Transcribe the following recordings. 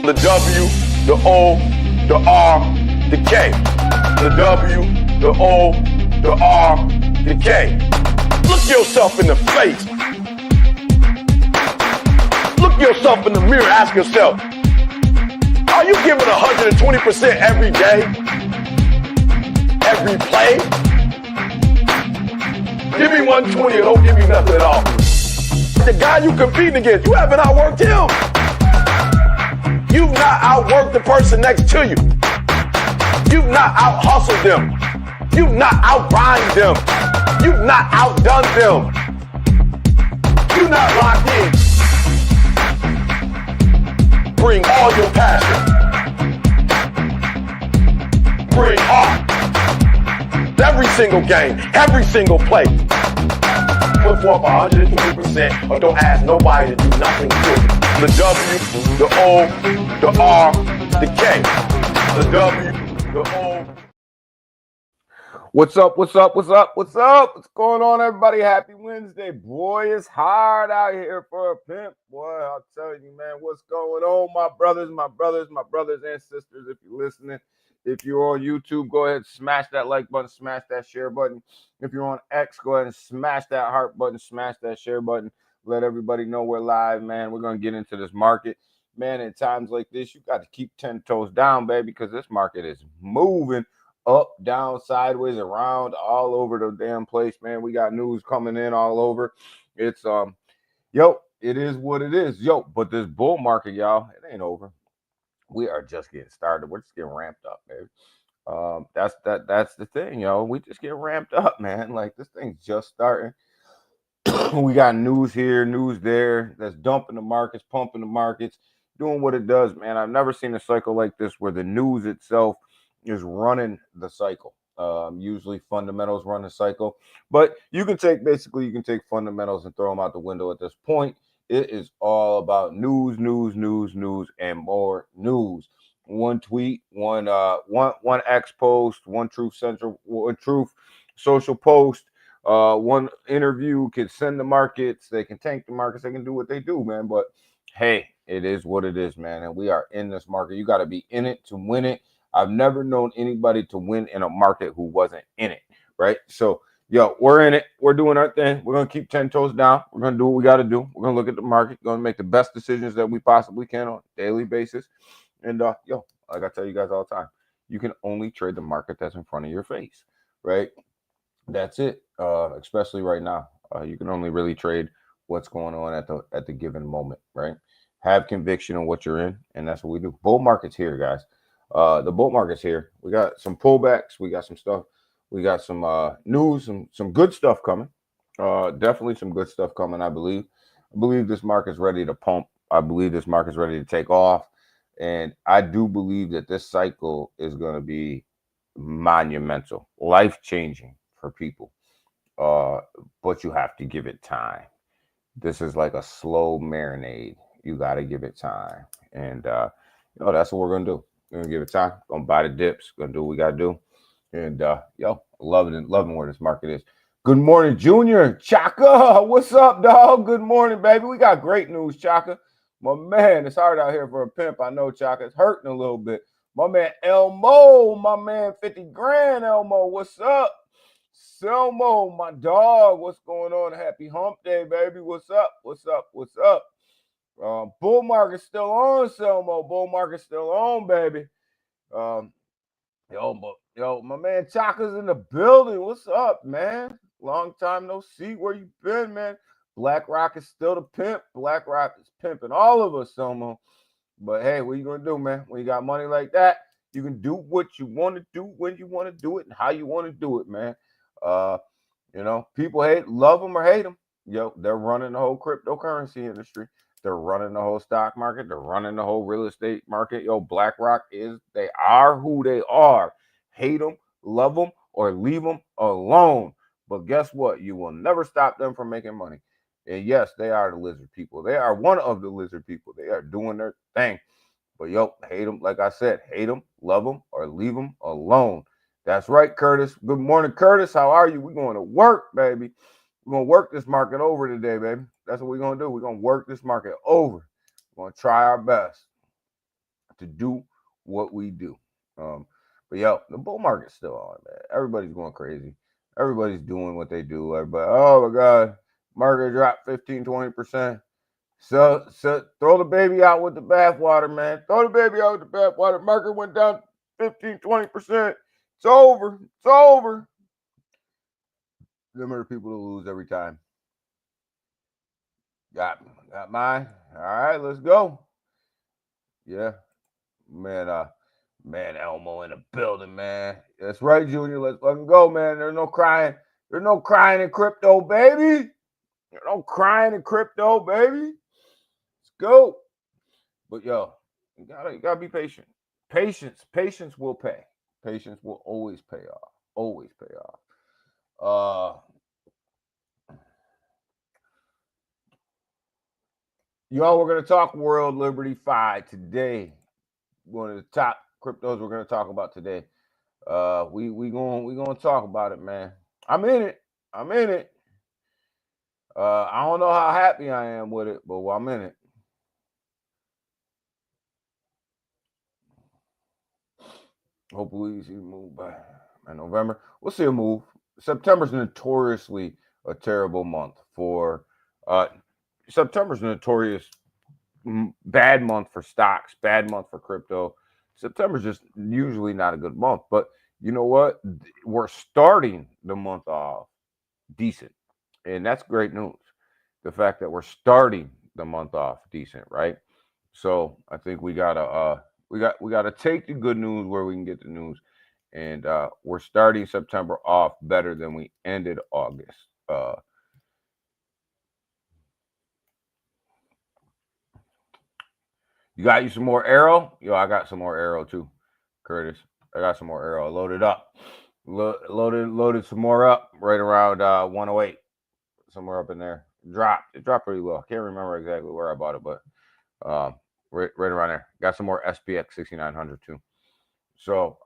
The W, the O, the R, the K. The W, the O, the R, the K. Look yourself in the face. Look yourself in the mirror, ask yourself, are you giving 120% every day? Every play? Give me 120 or don't give me nothing at all. The guy you competing against, you haven't outworked him. You've not outworked the person next to you. You've not out-hustled them. You've not out-grind them. You've not outdone them. You're not locked in. Bring all your passion. Bring heart. Every single game, every single play. Put forth 120% or don't ask nobody to do nothing to it. The W, the O, the R, the K. The W, the O. What's up? What's up? What's up? What's up? What's going on, everybody? Happy Wednesday. Boy, it's hard out here for a pimp. Boy, I'll tell you, man, what's going on, my brothers and sisters, if you're listening. If you're on YouTube, go ahead and smash that like button, smash that share button. If you're on X, go ahead and smash that heart button, smash that share button. Let everybody know we're live, man. We're going to get into this market. Man, in times like this, you got to keep 10 toes down, baby, because this market is moving up, down, sideways, around, all over the damn place, man. We got news coming in all over. It's, it is what it is. But this bull market, y'all, it ain't over. We are just getting started. We're just getting ramped up, baby. That's the thing, yo. We just get ramped up, man. Like, this thing's just starting. We got news here, news there. That's dumping the markets, pumping the markets, doing what it does, man. I've never seen a cycle like this where the news itself is running the cycle. Usually fundamentals run the cycle, but you can take fundamentals and throw them out the window at this point. It is all about news, and more news. One tweet, one X post, one Truth Social post, one interview can send the markets. They can tank the markets. They can do what they do, man. But hey, it is what it is, man. And we are in this market. You got to be in it to win it. I've never known anybody to win in a market who wasn't in it, right? So, we're in it. We're doing our thing. We're going to keep 10 toes down. We're going to do what we got to do. We're going to look at the market, going to make the best decisions that we possibly can on a daily basis. And, like I tell you guys all the time, you can only trade the market that's in front of your face, right? That's it, especially right now. You can only really trade what's going on at the given moment, right? Have conviction on what you're in, and that's what we do. Bull market's here, guys. The bull market's here. We got some pullbacks. We got some stuff. We got some news, some good stuff coming. Definitely some good stuff coming, I believe. I believe this market's ready to pump. I believe this market's ready to take off. And I do believe that this cycle is going to be monumental, life-changing for people. But you have to give it time. This is like a slow marinade. You got to give it time. And, that's what we're going to do. We're going to give it time. Going to buy the dips. Going to do what we got to do. And, loving where this market is. Good morning, Junior. Chaka, what's up, dog? Good morning, baby. We got great news, Chaka. My man, it's hard out here for a pimp. I know, Chaka. It's hurting a little bit. My man, Elmo, my man, 50 grand, Elmo. What's up? Selmo, my dog. What's going on? Happy hump day, baby. What's up? What's up? What's up? Bull market's still on, Selmo. Bull market's still on, baby. My man Chaka's in the building. What's up, man? Long time no see. Where you been, man? BlackRock is still the pimp. BlackRock is pimping all of us, Selmo. But hey, what you gonna do, man? When you got money like that, you can do what you want to do when you want to do it and how you want to do it, man. People love them or hate them. They're running the whole cryptocurrency industry. They're running the whole stock market. They're running the whole real estate market. BlackRock they are who they are. Hate them, love them, or leave them alone. But guess what? You will never stop them from making money. And yes, they are the lizard people. They are one of the lizard people. They are doing their thing. But hate them. Like I said, hate them, love them, or leave them alone. That's right, Curtis. Good morning, Curtis. How are you? We're going to work, baby. We're going to work this market over today, baby. That's what we're going to do. We're going to work this market over. We're going to try our best. to do what we do. But yo, the bull market's still on, man. Everybody's going crazy. Everybody's doing what they do. Everybody, oh my God, market dropped 15, 20%. So throw the baby out with the bathwater, man. Throw the baby out with the bathwater. Market went down 15, 20%. It's over. It's over. Them are the people to lose every time. Got mine. All right, let's go. Yeah. Man, Elmo in the building, man. That's right, Junior. Let's fucking go, man. There's no crying. There's no crying in crypto, baby. There's no crying in crypto, baby. Let's go. But yo, you gotta be patient. Patience will pay. Patience will always pay off. Always pay off. Y'all, we're gonna talk World Liberty Fi today. One of the top cryptos we're gonna talk about today. We gonna talk about it, man. I'm in it. I don't know how happy I am with it, but I'm in it. Hopefully we see a move by November. We'll see a move. September's notoriously a terrible month for September's notorious bad month for stocks, bad month for crypto. September's just usually not a good month, but you know what? We're starting the month off decent, and that's great news. The fact that we're starting the month off decent, right? So I think we gotta take the good news where we can get the news, and we're starting September off better than we ended August. You got you some more arrow? Yo, I got some more arrow too, Curtis. I got some more arrow. Loaded up. Loaded some more up right around 108. Somewhere up in there. It dropped pretty low. I can't remember exactly where I bought it, but right around there. Got some more SPX 6900 too. So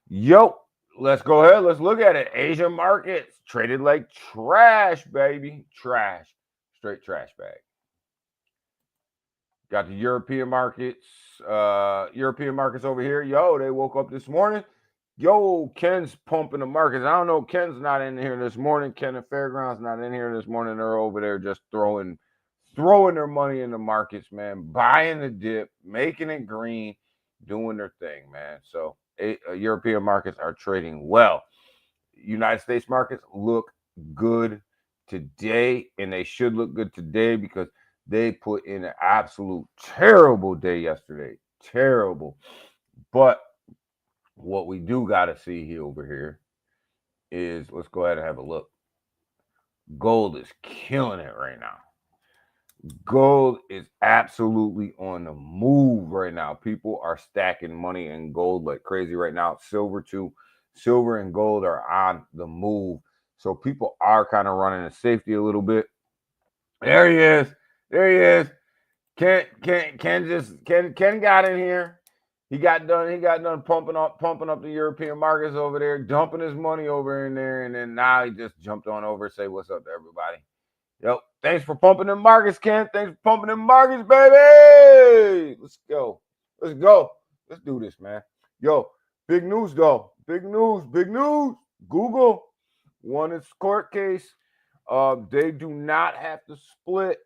yo, let's go ahead. Let's look at it. Asian markets traded like trash, baby. Trash. Straight trash bag. Got the European markets. European markets over here. Yo, they woke up this morning. Yo, Ken's pumping the markets. I don't know. Ken's not in here this morning. Ken and Fairgrounds not in here this morning. They're over there just throwing their money in the markets, man. Buying the dip, making it green, doing their thing, man. So European markets are trading well. United States markets look good today, and they should look good today because they put in an absolute terrible day yesterday. Terrible. But what we do got to see here over here is, let's go ahead and have a look. Gold is killing it right now. Gold is absolutely on the move right now. People are stacking money in gold like crazy right now. Silver too. Silver and gold are on the move. So people are kind of running to safety a little bit. There he is. Ken got in here. He got done pumping up the European markets over there, dumping his money over in there, and then now he just jumped on over, say what's up to everybody. Yo, thanks for pumping them markets, Ken. Thanks for pumping them markets, baby. Let's go. Let's do this, man. Yo, big news though. Big news. Google won its court case. They do not have to split.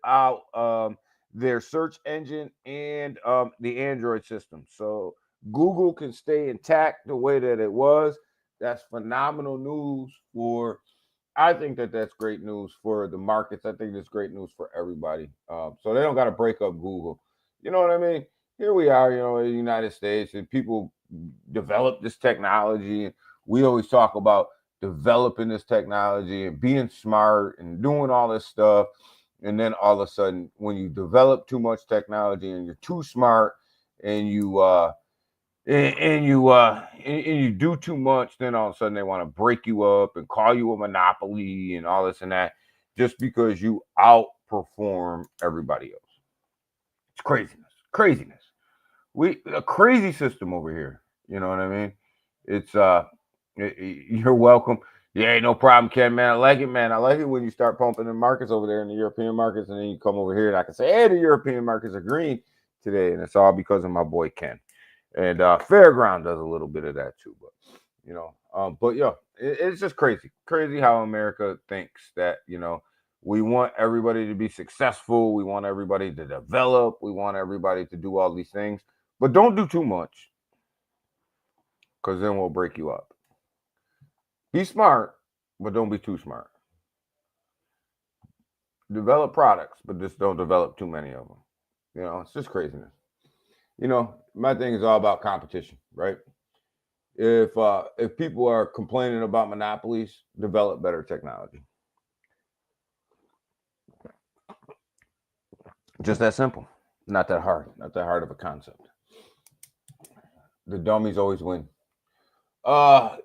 Out their search engine and the Android system. So Google can stay intact the way that it was. That's phenomenal news for. I think that's great news for the markets. I think it's great news for everybody. So they don't got to break up Google. You know what I mean? Here we are, in the United States, and people develop this technology. And we always talk about developing this technology and being smart and doing all this stuff. And then all of a sudden, when you develop too much technology and you're too smart and you do too much, then all of a sudden they want to break you up and call you a monopoly and all this and that just because you outperform everybody else. It's craziness. A crazy system over here. You know what I mean? It's you're welcome. Yeah, no problem, Ken, man. I like it, man. I like it when you start pumping the markets over there in the European markets, and then you come over here and I can say, hey, the European markets are green today, and it's all because of my boy Ken. And Fairground does a little bit of that too, but but yeah, it's just crazy how America thinks that we want everybody to be successful, we want everybody to develop, we want everybody to do all these things, but don't do too much, because then we'll break you up. Be smart, but don't be too smart. Develop products, but just don't develop too many of them. It's just craziness. My thing is all about competition, right? If people are complaining about monopolies, develop better technology. Just that simple. Not that hard. Not that hard of a concept. The dummies always win. And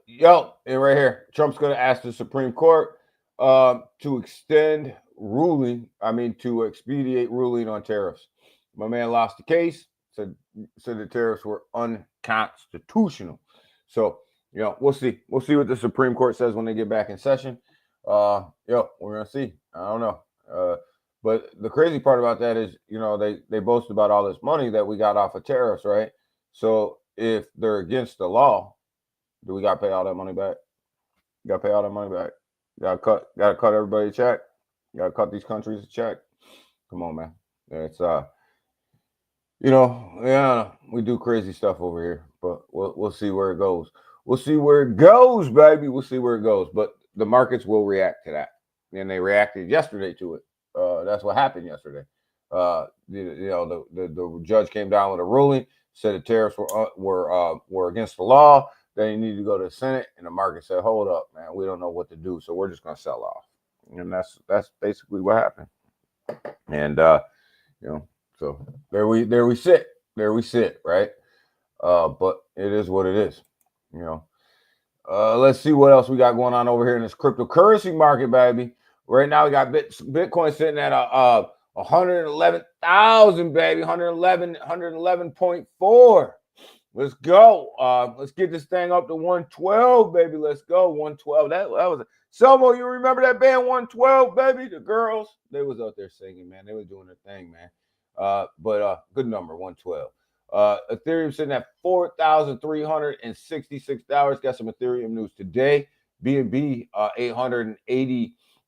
right here, Trump's going to ask the Supreme Court to extend ruling. To expedite ruling on tariffs. My man lost the case. Said the tariffs were unconstitutional. So we'll see. We'll see what the Supreme Court says when they get back in session. We're gonna see. I don't know. But the crazy part about that is, they boast about all this money that we got off of tariffs, right? So if they're against the law, do we got to pay all that money back? Got to pay all that money back. Got to cut everybody a check. Got to cut these countries a check. Come on, man. It's we do crazy stuff over here, but we'll see where it goes. We'll see where it goes, baby. We'll see where it goes. But the markets will react to that, and they reacted yesterday to it. That's what happened yesterday. The judge came down with a ruling, said the tariffs were against the law. They need to go to the Senate, and the market said, "Hold up, man, we don't know what to do, so we're just going to sell off." And that's basically what happened. And so there we sit, right? But it is what it is, Let's see what else we got going on over here in this cryptocurrency market, baby. Right now we got Bitcoin sitting at 111,000, baby, 111.4. Let's go. Let's get this thing up to 112, baby. Let's go. 112. That was Selmo, you remember that band 112, baby? The girls, they was out there singing, man. They were doing their thing, man. But good number, 112. Ethereum sitting at $4,366. Got some Ethereum news today. BNB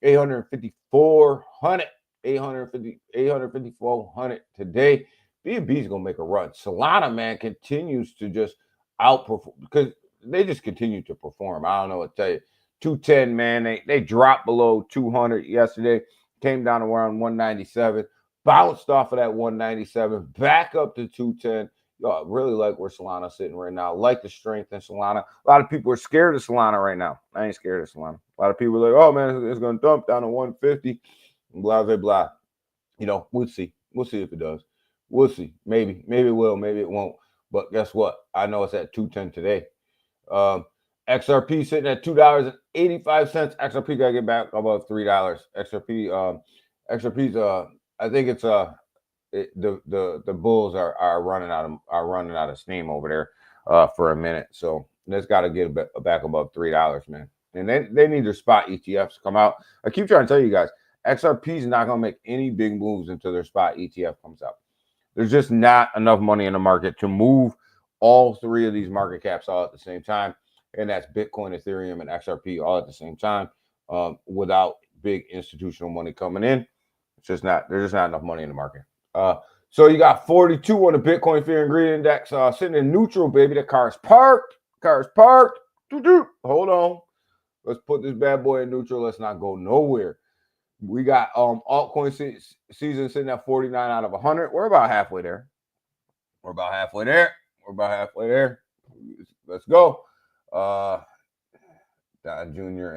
85400 today. BNB is gonna make a run. Solana, man, continues to just outperform because they just continue to perform. I don't know what to tell you. 210, man. They dropped below 200 yesterday. Came down to around 197. Bounced off of that 197, back up to 210. I really like where Solana's sitting right now. I like the strength in Solana. A lot of people are scared of Solana right now. I ain't scared of Solana. A lot of people are like, oh, man, it's going to dump down to 150. Blah, blah, blah. We'll see. We'll see if it does. We'll see. Maybe it will. Maybe it won't. But guess what? I know it's at 210 today. XRP sitting at $2.85. XRP got to get back above $3. XRP's I think it's the bulls are running out of steam over there for a minute, so that's got to get back above $3, man. And they need their spot ETFs to come out. I keep trying to tell you guys, XRP is not going to make any big moves until their spot ETF comes out. There's just not enough money in the market to move all three of these market caps all at the same time, and that's Bitcoin, Ethereum, and XRP all at the same time without big institutional money coming in. There's just not enough money in the market. So you got 42 on the Bitcoin Fear and Greed Index sitting in neutral, baby. The car's parked. Hold on. Let's put this bad boy in neutral. Let's not go nowhere. We got altcoin season sitting at 49 out of 100. We're about halfway there. Let's go. Don Jr.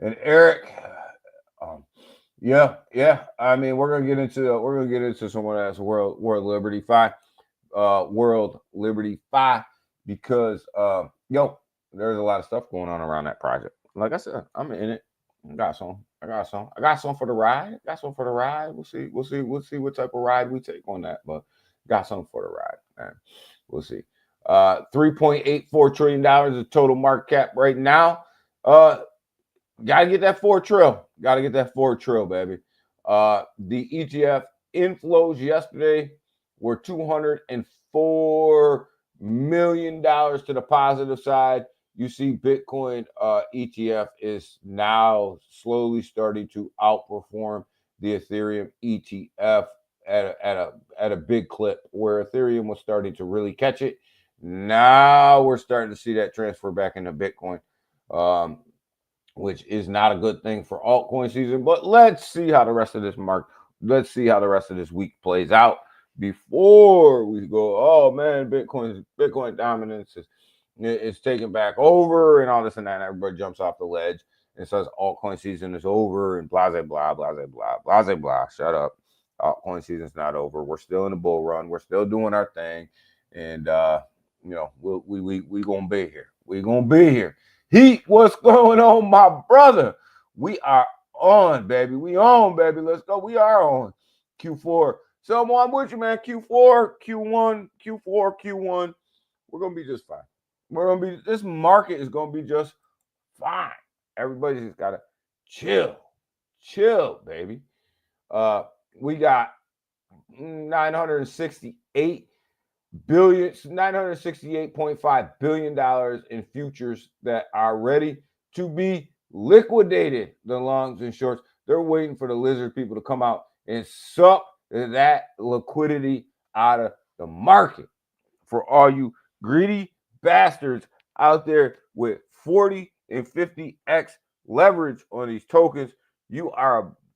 and Eric. Yeah. I mean, we're gonna get into someone that's World Liberty Fi, because there's a lot of stuff going on around that project. Like I said, I'm in it. I got some for the ride. We'll see what type of ride we take on that, but got some for the ride, man. We'll see. $3.84 trillion is total market cap right now. Gotta get that 4 trill. Gotta get that 4 trill, baby. The ETF inflows yesterday were $204 million to the positive side. You see Bitcoin ETF is now slowly starting to outperform the Ethereum ETF at a big clip, where Ethereum was starting to really catch it. Now we're starting to see that transfer back into Bitcoin, which is not a good thing for altcoin season. But let's see how the rest of this week plays out before we go, oh man, Bitcoin dominance is taking back over and all this and that, and everybody jumps off the ledge and says altcoin season is over and blah blah blah blah blah blah blah. Shut up. Altcoin season's not over. We're still in the bull run. We're still doing our thing, and we gonna be here. We gonna be here. Heat, what's going on, my brother? We are on, baby. We on, baby. Let's go. We are on Q4. So I'm with you, man. Q4, Q1, Q4, Q1. We're gonna be just fine. This market is gonna be just fine. Everybody's just gotta chill, baby. We got 968.5 billion dollars in futures that are ready to be liquidated. The longs and shorts, they're waiting for the lizard people to come out and suck that liquidity out of the market. For all you greedy bastards out there with 40 and 50x leverage on these tokens, you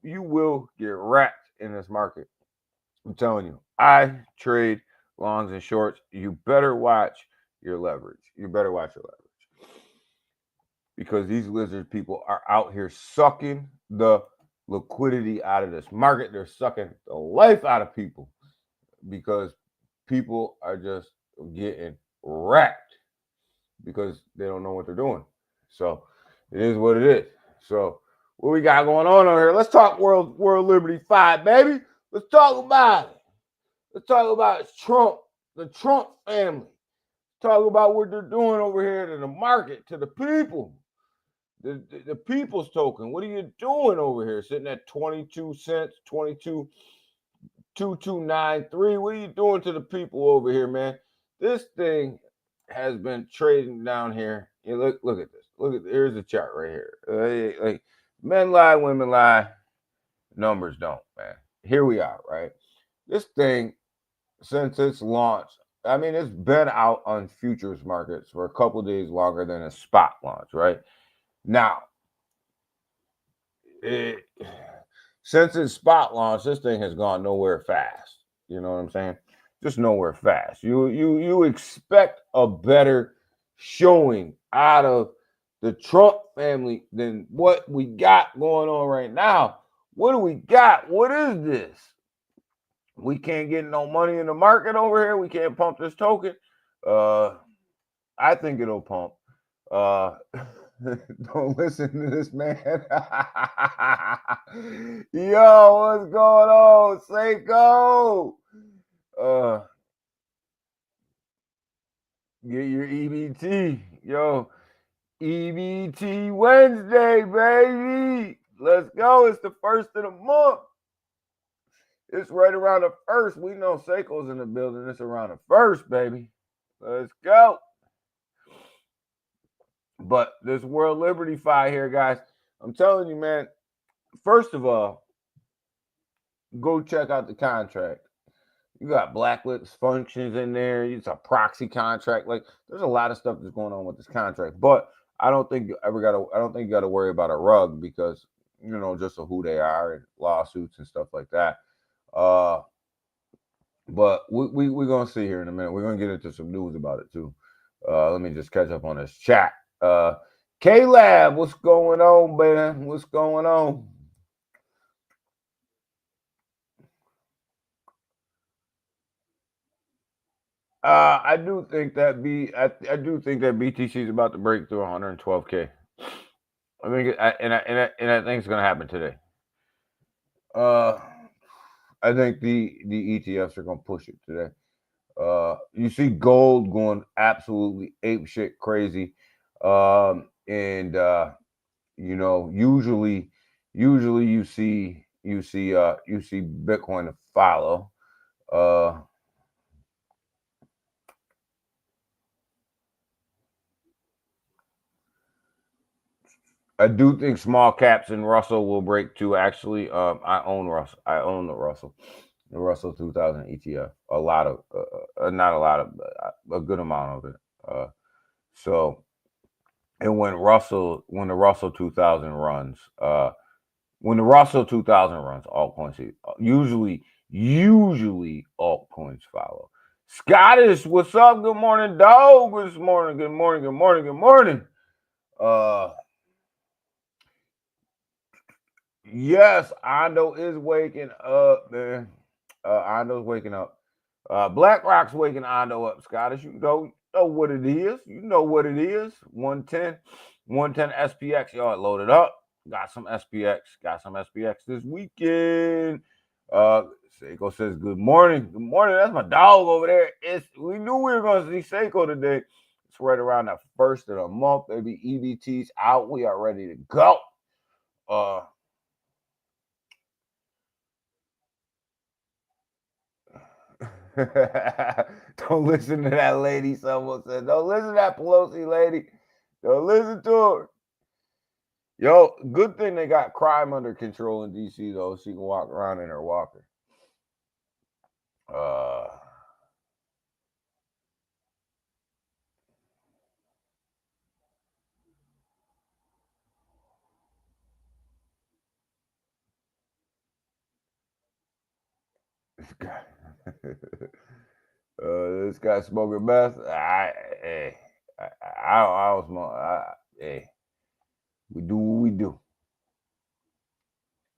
will get wrecked in this market. I'm telling you, I trade longs and shorts. You better watch your leverage. Because these lizard people are out here sucking the liquidity out of this market. They're sucking the life out of people because people are just getting wrecked because they don't know what they're doing. So it is what it is. So what we got going on over here? Let's talk World Liberty 5, baby. Let's talk about it. Let's talk about Trump, the Trump family. Let's talk about what they're doing over here to the market, to the people. The people's token. What are you doing over here? Sitting at 22 cents, 22.2293. What are you doing to the people over here, man? This thing has been trading down here. You look at this. Here's the chart right here. Like men lie, women lie, numbers don't, man. Here we are, right? This thing, since its launch, I mean, it's been out on futures markets for a couple of days longer than a spot launch, right? Now, since its spot launch, this thing has gone nowhere fast. You know what I'm saying? Just nowhere fast. You expect a better showing out of the Trump family than what we got going on right now. What do we got? What is this? We can't get no money in the market over here. We can't pump this token. I think it'll pump. Don't listen to this man. Yo, what's going on, Seiko? Get your EBT. Yo, EBT Wednesday, baby. Let's go. It's the first of the month. It's right around the first. We know Seiko's in the building. It's around the first, baby. Let's go. But this World Liberty fight here, guys, I'm telling you, man, first of all, go check out the contract. You got blacklist functions in there. It's a proxy contract. Like, there's a lot of stuff that's going on with this contract. But I don't think you got to worry about a rug because, you know, just who they are and lawsuits and stuff like that. But we're going to see here in a minute. We're going to get into some news about it, too. Let me just catch up on this chat. K-Lab, what's going on, man? What's going on? I do think that BTC is about to break through 112K. I think, I think it's going to happen today. I think the ETFs are going to push it today. You see gold going absolutely apeshit crazy. And you know, usually you see Bitcoin to follow. I do think small caps and Russell will break too. Actually, I own Russell. I own the Russell 2000 ETF. A lot of, not a lot of, a good amount of it. So, and when the Russell 2000 runs, altcoins usually altcoins follow. Scottish, what's up? Good morning, dog. Good morning. Yes, Ando is waking up, man. Ando's waking up. BlackRock's waking Ando up, Scottish. You know what it is. 110 SPX. Y'all, it loaded up. Got some SPX this weekend. Seiko says, good morning. Good morning. That's my dog over there. We knew we were going to see Seiko today. It's right around the first of the month. Baby, EBT's out. We are ready to go. Don't listen to that lady. Someone said, don't listen to that Pelosi lady. Don't listen to her. Yo, good thing they got crime under control in DC, though. She can walk around in her walker. This guy smoking meth. I don't smoke. Hey, we do what we do,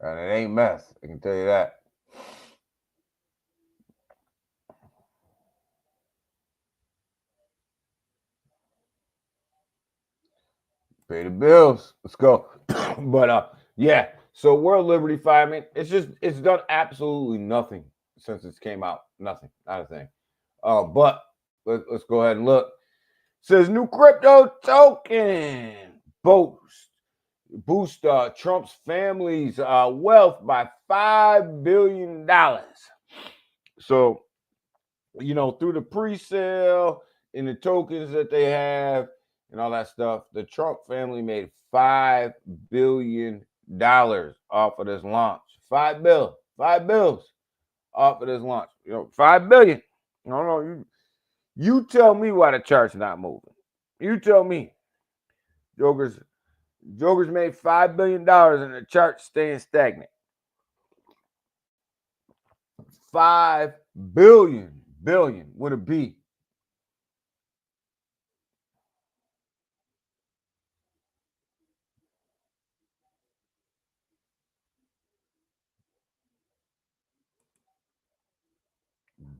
and it ain't meth. I can tell you that. Pay the bills. Let's go. But yeah. So World Liberty 5, man, it's done absolutely nothing since it came out. Nothing, not a thing. But let's go ahead and look. It says new crypto token boost Trump's family's wealth by $5 billion. So, you know, through the pre-sale and the tokens that they have and all that stuff, the Trump family made $5 billion off of this launch. $5 bills off of this launch. You know, $5 billion. No, you tell me why the chart's not moving. You tell me. Joker's made $5 billion and the chart staying stagnant. 5 billion with a B.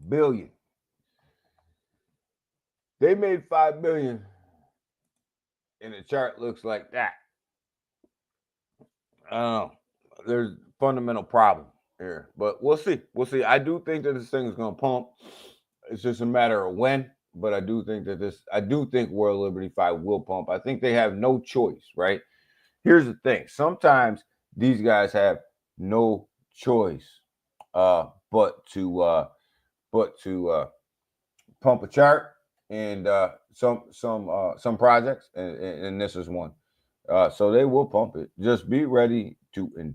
Billion. They made 5 billion and the chart looks like that. There's fundamental problem here, but we'll see. I do think that this thing is going to pump. It's just a matter of when, but I do think World Liberty 5 will pump. I think they have no choice, right? Here's the thing. Sometimes these guys have no choice but to pump a chart and some projects, and this is one. So they will pump it. Just be ready to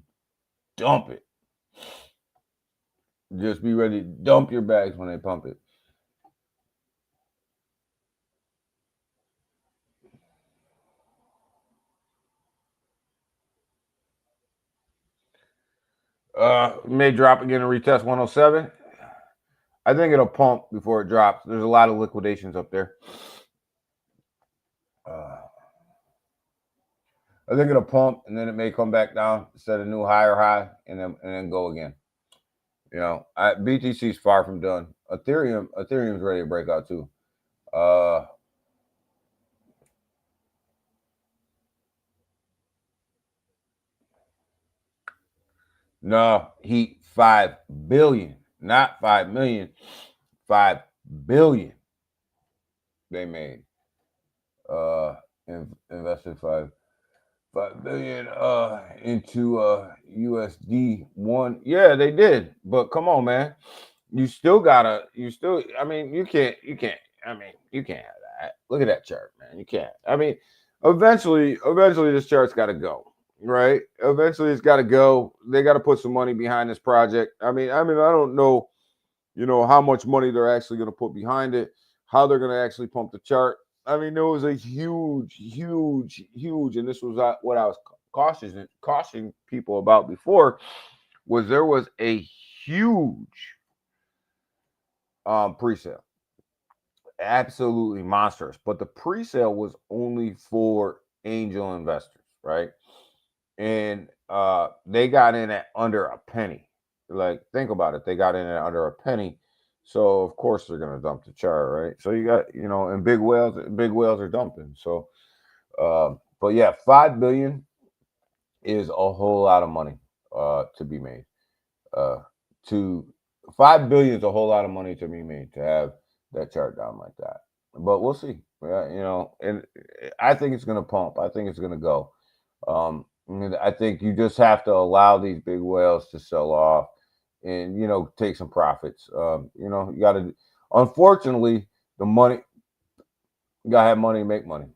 dump it. Just be ready to dump your bags when they pump it. May drop again and retest 107. I think it'll pump before it drops. There's a lot of liquidations up there. I think it'll pump and then it may come back down, set a new higher high, and then go again. You know, BTC is far from done. Ethereum's ready to break out too. No, 5 billion, not 5 million, 5 billion. They made. Invested 5 5 billion into USD one. Yeah, they did. But come on, man. You still, I mean, you can't I mean, you can't have that. Look at that chart, man. You can't. I mean, eventually this chart's gotta go. Right? Eventually it's gotta go. They gotta put some money behind this project. I don't know, how much money they're actually gonna put behind it, how they're gonna actually pump the chart. I mean, there was a huge, and this was what I was cautioning people about before, was there was a huge pre-sale, absolutely monstrous. But the pre-sale was only for angel investors, right? And they got in at under a penny. Like, think about it, they got in at under a penny. So of course they're gonna dump the chart, right? So you got, and big whales are dumping. So but yeah, 5 billion is a whole lot of money to be made. To 5 billion is a whole lot of money to be made to have that chart down like that. But we'll see. And I think it's gonna pump. I think it's gonna go. I think you just have to allow these big whales to sell off and take some profits. You gotta, unfortunately, the money, you gotta have money to make money,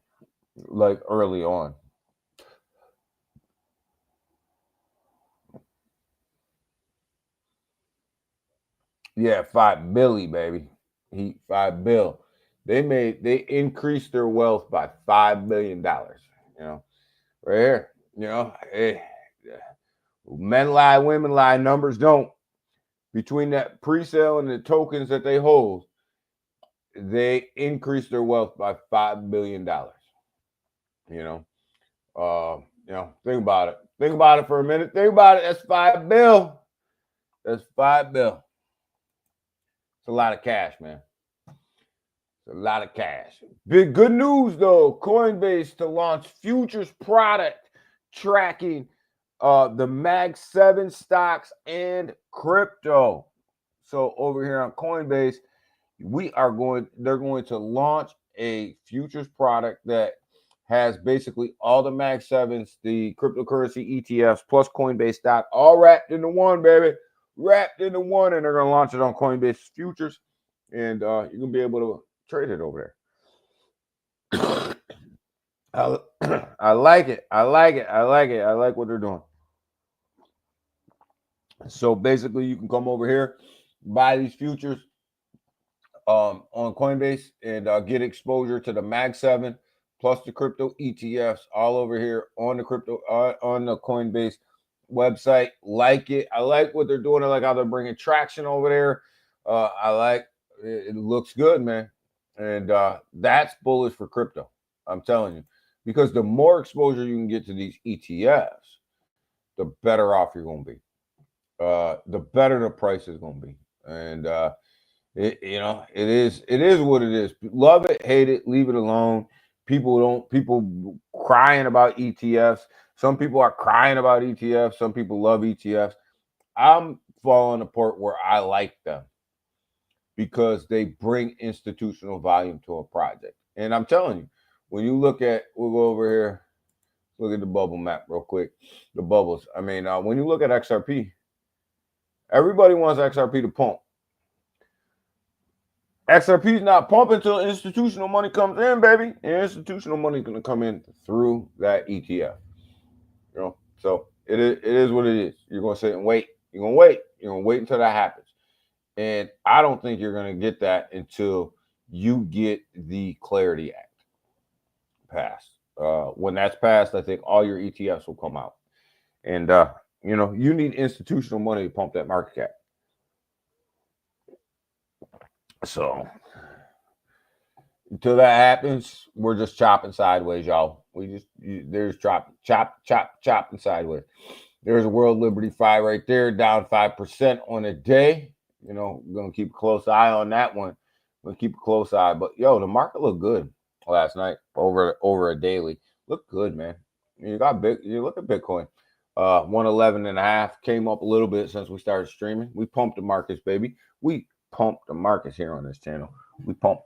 like early on. Yeah, 5 billion, baby. 5 bill. They increased their wealth by $5 billion. Right here. Hey, men lie, women lie, numbers don't. Between that pre-sale and the tokens that they hold, they increased their wealth by $5 billion. Think about it. Think about it for a minute. Think about it. That's 5 bill. That's 5 bill. It's a lot of cash, man. It's a lot of cash. Big good news though. Coinbase to launch futures product tracking the Mag 7 stocks and crypto. So over here on Coinbase, they're going to launch a futures product that has basically all the Mag 7s, the cryptocurrency ETFs, plus Coinbase stock, all wrapped into one, baby. Wrapped into one, and they're going to launch it on Coinbase futures, and you're going to be able to trade it over there. I like it. I like what they're doing. So basically, you can come over here, buy these futures on Coinbase, and get exposure to the Mag 7 plus the crypto ETFs all over here on the Coinbase website. Like it. I like what they're doing. I like how they're bringing traction over there. I like it. It looks good, man. And that's bullish for crypto. I'm telling you, because the more exposure you can get to these ETFs, the better off you're going to be. The better the price is going to be. And it is what it is. Love it, hate it, leave it alone. People crying about ETFs. Some people are crying about ETFs. Some people love ETFs. I'm falling apart where I like them because they bring institutional volume to a project. And I'm telling you, when you look at, we'll go over here, look at the bubble map real quick. The bubbles. I mean, when you look at XRP, everybody wants XRP to pump. XRP is not pumping until institutional money comes in, baby. And institutional money is going to come in through that ETF. So it is what it is. You're going to sit and wait. You're going to wait. You're going to wait until that happens. And I don't think you're going to get that until you get the Clarity Act passed. When that's passed, I think all your ETFs will come out. And, you need institutional money to pump that market cap. So until that happens, we're just chopping sideways, y'all. There's chopping sideways. There's a World Liberty 5 right there, down 5% on a day. We're gonna keep a close eye on that one. We're gonna keep a close eye. But the market looked good last night over a daily. Looked good, man. You look at Bitcoin. 111.5 came up a little bit since we started streaming. We pumped the markets, baby. We pump the markets here on this channel. We pump.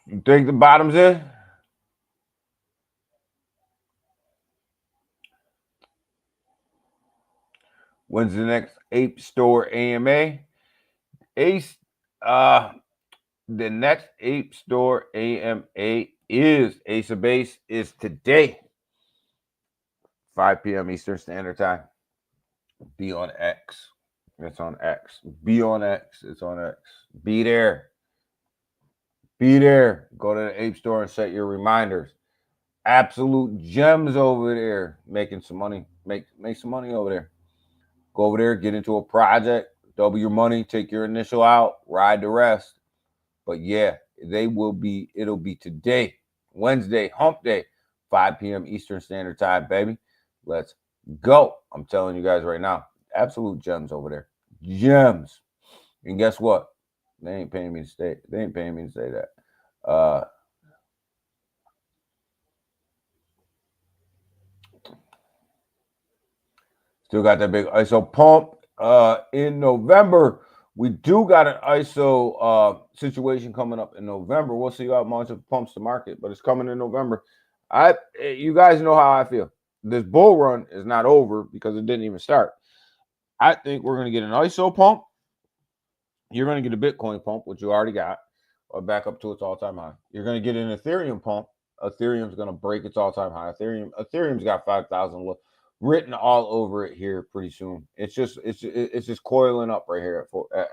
You think the bottom's in? When's the next Ape Store AMA? Ace, the next Ape Store AMA is Ace of Base is today, 5 p.m. Eastern Standard Time. Be on X. It's on X. Be on X. It's on X. Be there. Be there. Go to the Ape Store and set your reminders. Absolute gems over there, making some money. Make some money over there. Go over there, get into a project, double your money, take your initial out, ride the rest. But yeah, it'll be today, Wednesday, hump day, 5 p.m. Eastern Standard Time, baby. Let's go. I'm telling you guys right now, absolute gems over there. Gems. And guess what? They ain't paying me to say that. Still got that big ISO pump. In November, we do got an ISO situation coming up in November. We'll see how much it pumps to market, but it's coming in November. You guys know how I feel. This bull run is not over because it didn't even start. I think we're going to get an ISO pump. You're going to get a Bitcoin pump, which you already got, or back up to its all-time high. You're going to get an Ethereum pump. Ethereum's going to break its all-time high. Ethereum's got 5,000 written all over it here pretty soon. It's just coiling up right here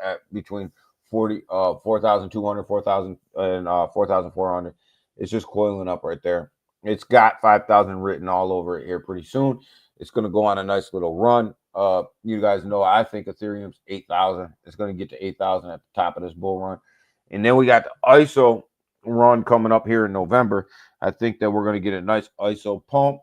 at between 4,200, 4,000 and 4,400. It's just coiling up right there. It's got 5,000 written all over it here pretty soon. It's going to go on a nice little run. You guys know I think Ethereum's 8,000. It's going to get to 8,000 at the top of this bull run. And then we got the ISO run coming up here in November. I think that we're going to get a nice ISO pump.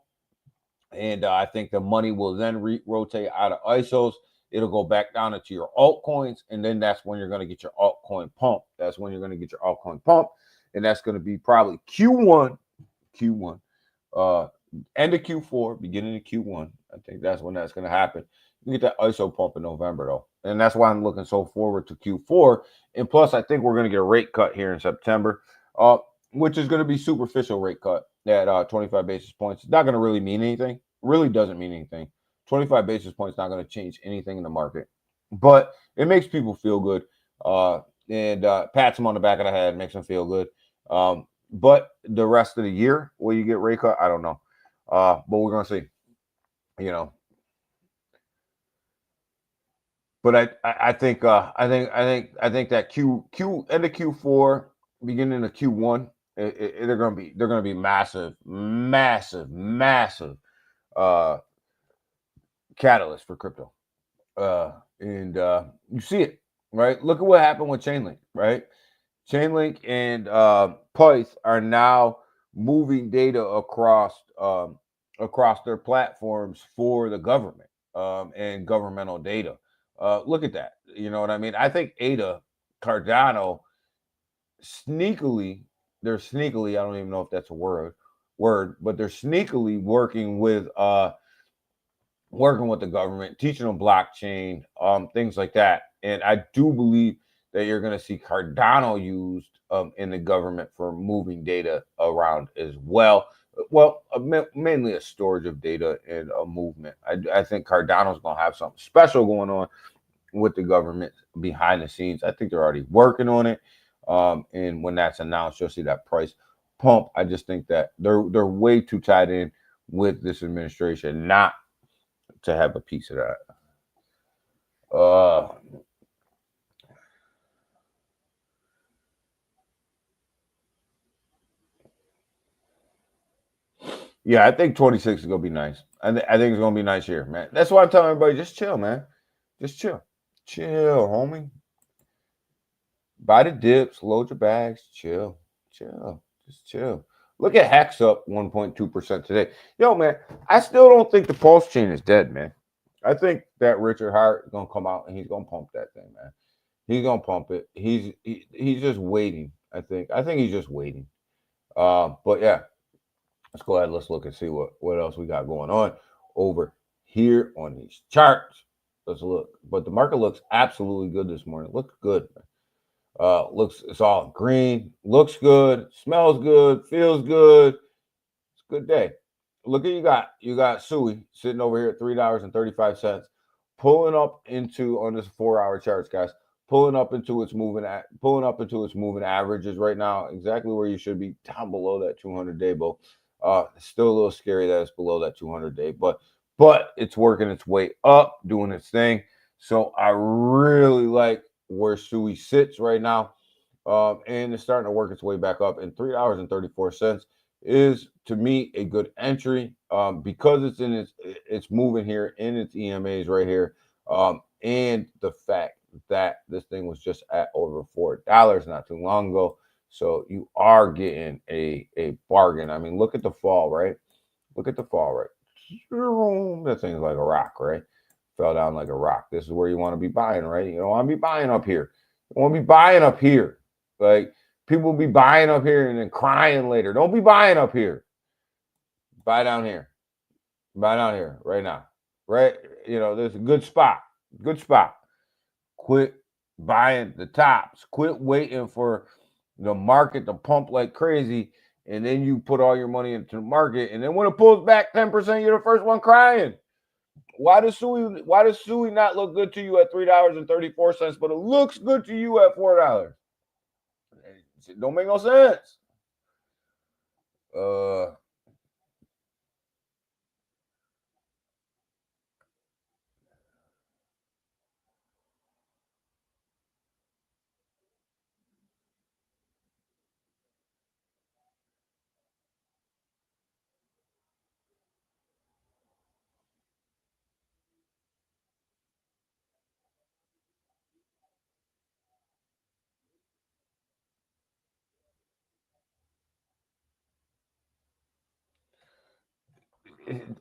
And I think the money will then rotate out of ISOs. It'll go back down into your altcoins. And then that's when you're going to get your altcoin pump. That's when you're going to get your altcoin pump. And that's going to be probably Q1, end of Q4, beginning of Q1. I think that's when that's going to happen. You get that ISO pump in November, though. And that's why I'm looking so forward to Q4. And plus, I think we're going to get a rate cut here in September, which is going to be superficial rate cut at 25 basis points. It's not going to really mean anything. Really doesn't mean anything. 25 basis points not going to change anything in the market. But it makes people feel good. And pats them on the back of the head, makes them feel good. But the rest of the year, will you get rate cut? I don't know. But we're going to see. But I think that end of Q4, beginning of Q1, they're gonna be massive catalyst for crypto. And you see it, right? Look at what happened with Chainlink, right? Chainlink and Pyth are now moving data across their platforms for the government and governmental data. Look at that. You know what I mean? I think ADA, Cardano, they're sneakily, I don't even know if that's a word, but they're sneakily working with the government, teaching them blockchain, things like that. And I do believe that you're going to see Cardano used in the government for moving data around as well. Well, mainly a storage of data and a movement. I think Cardano's going to have something special going on with the government behind the scenes. I think they're already working on it. And when that's announced, you'll see that price pump. I just think that they're way too tied in with this administration not to have a piece of that. Yeah, I think 26 is gonna be nice. I think it's gonna be a nice year, man. That's why I'm telling everybody, just chill, man. Just chill, homie. Buy the dips, load your bags, chill, just chill. Look at Hex up 1.2% today. Yo, man, I still don't think the Pulse chain is dead, man. I think that Richard Hart is gonna come out and he's gonna pump that thing, man. He's gonna pump it. He's just waiting. I think he's just waiting. But yeah. Let's go ahead. Let's look and see what else we got going on over here on these charts. Let's look. But the market looks absolutely good this morning. Looks good. It's all green, looks good, smells good, feels good. It's a good day. Look at you got Sui sitting over here at $3.35, pulling up into on this 4-hour charts, guys. Pulling up into its moving averages right now, exactly where you should be, down below that 200-day, Bo. It's still a little scary that it's below that 200-day, but it's working its way up, doing its thing. So I really like where Sui sits right now, and it's starting to work its way back up. And $3.34 is, to me, a good entry, because it's moving here in its EMAs right here, and the fact that this thing was just at over $4 not too long ago. So you are getting a bargain. I mean, look at the fall, right? Look at the fall, right? That thing's like a rock, right? Fell down like a rock. This is where you want to be buying, right? You don't want to be buying up here. You want to be buying up here. Like, people be buying up here and then crying later. Don't be buying up here. Buy down here. Buy down here right now. Right? There's a good spot. Good spot. Quit buying the tops. Quit waiting for the market to pump like crazy, and then you put all your money into the market, and then when it pulls back 10%, you're the first one crying. Why does Sui not look good to you at $3.34, but it looks good to you at $4? It don't make no sense.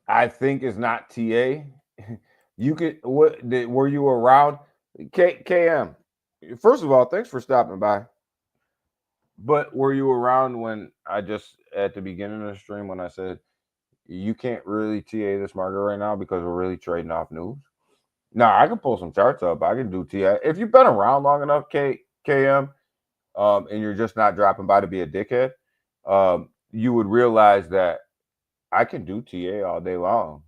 I think it's not TA. You could were you around KM? First of all, thanks for stopping by. But were you around when I just at the beginning of the stream when I said you can't really TA this market right now because we're really trading off news? Now I can pull some charts up. I can do TA. If you've been around long enough, KM, and you're just not dropping by to be a dickhead, you would realize that I can do TA all day long,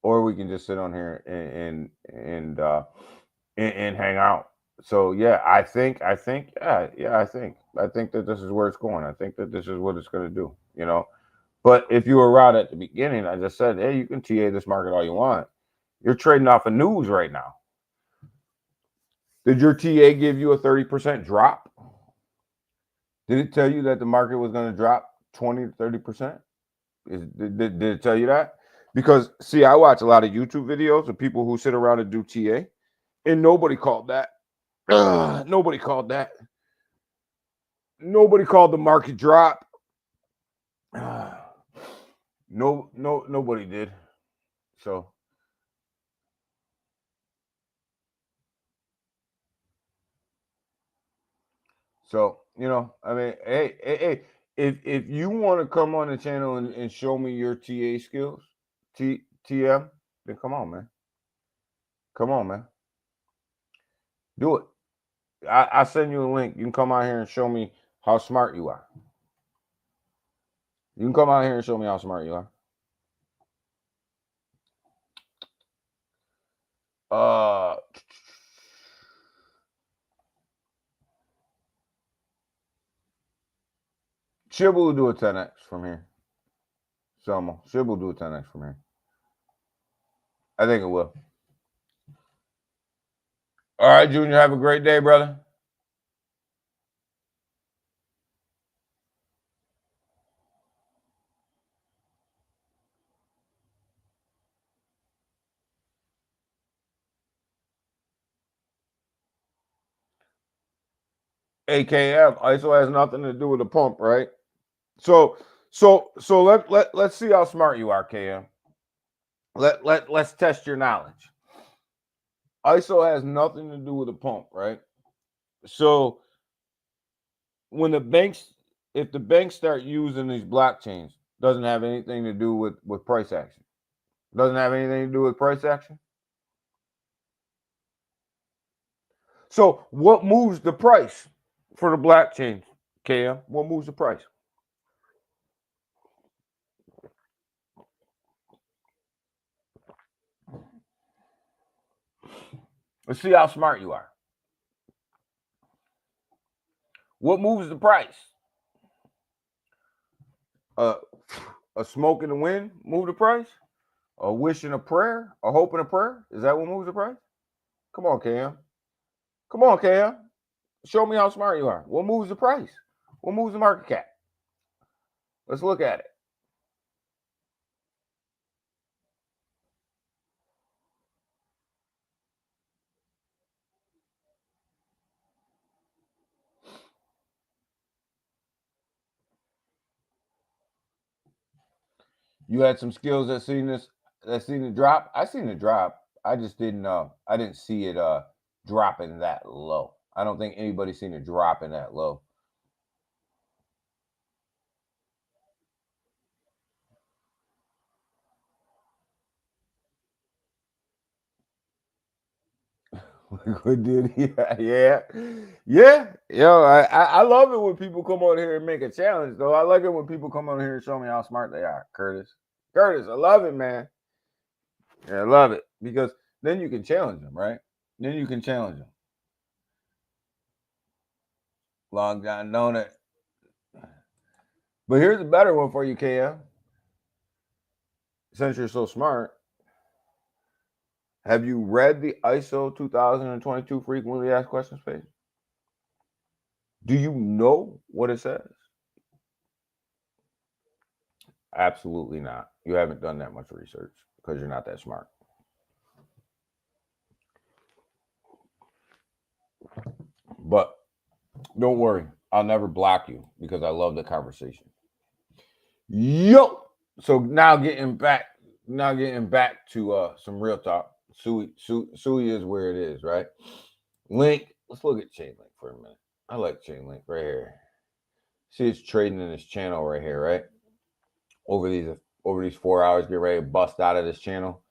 or we can just sit on here and hang out. So yeah, I think that this is where it's going. I think that this is what it's going to do. But if you were around at the beginning, I just said, hey, you can TA this market all you want. You're trading off of news right now. Did your TA give you a 30% drop? Did it tell you that the market was going to drop 20 to 30%? Did it tell you that? Because, see, I watch a lot of YouTube videos of people who sit around and do TA, and nobody called that. Nobody called that. Nobody called the market drop. Nobody did. So I mean, hey, if you want to come on the channel and show me your TA skills, TM, then come on, man. Come on, man. Do it. I send you a link. You can come out here and show me how smart you are. You can come out here and show me how smart you are. Shib will do a 10x from here. Selma. Shib will do a 10x from here. I think it will. All right, Junior. Have a great day, brother. AKF, ISO has nothing to do with the pump, right? So let's see how smart you are, KM. Let's test your knowledge. ISO has nothing to do with the pump, right? So when if the banks start using these blockchains, doesn't have anything to do with price action. Doesn't have anything to do with price action. So what moves the price for the blockchain, KM? What moves the price? Let's see how smart you are. What moves the price? A smoke in the wind move the price? A wish and a prayer? A hope and a prayer? Is that what moves the price? Come on, KM. Come on, KM. Show me how smart you are. What moves the price? What moves the market cap? Let's look at it. You had some skills that seen it drop. I seen it drop. I just didn't I didn't see it dropping that low. I don't think anybody's seen it dropping that low. Yeah. Yo, I love it when people come on here and make a challenge, though. I like it when people come on here and show me how smart they are, Curtis. Curtis, I love it, man. Yeah, I love it because then you can challenge them, right? Then you can challenge them. Long John Donut. But here's a better one for you, KM. Since you're so smart, have you read the ISO 2022 frequently asked questions page? Do you know what it says? Absolutely not. You haven't done that much research because you're not that smart. But don't worry, I'll never block you because I love the conversation. Yo, so now getting back to some real talk. Sui is where it is, right? Link. Let's look at Chainlink for a minute. I like Chainlink right here. See, it's trading in this channel right here, right? Over these 4 hours, get ready to bust out of this channel.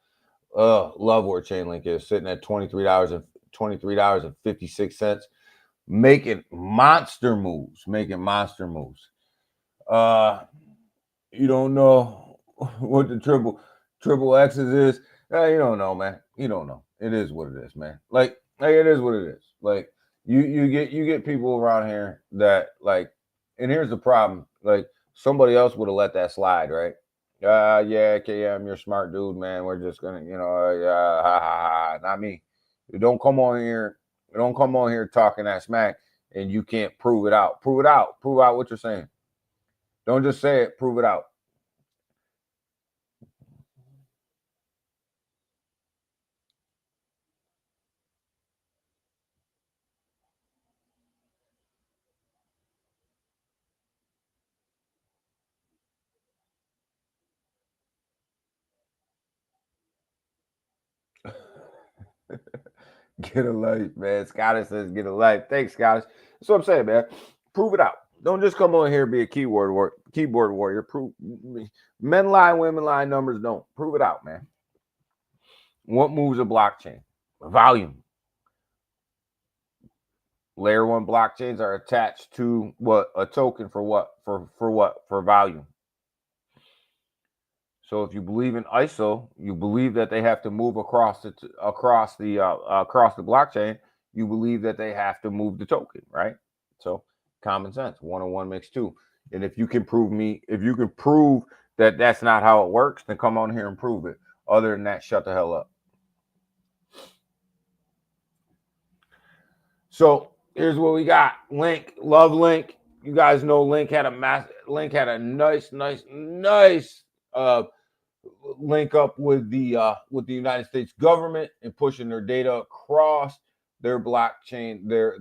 Love where Chainlink is, sitting at $23.56, making monster moves. You don't know what the triple X's is. You don't know, man. You don't know. It is what it is, man. Like it is what it is. Like you get people around here that like, and here's the problem. Like somebody else would have let that slide, right? Yeah, KM, you're a smart dude, man. We're just gonna, not me. Don't come on here talking that smack and you can't prove it out. Prove out what you're saying. Don't just say it, prove it out. Get a life, man. Scottish says get a life. Thanks, Scottish. That's what I'm saying, man. Prove it out. Don't just come on here and be a keyboard warrior. Prove men lie, women lie, numbers don't. Prove it out, man. What moves a blockchain? Volume. Layer 1 blockchains are attached to what? A token for what? For what? For volume. So if you believe in ISO, you believe that they have to move across the blockchain. You believe that they have to move the token, right? So common sense. 1 and 1 makes 2. And if you can prove that that's not how it works, then come on here and prove it. Other than that, shut the hell up. So here's what we got. Link, love Link. You guys know Link had a nice link up with the United States government and pushing their data across their blockchain, their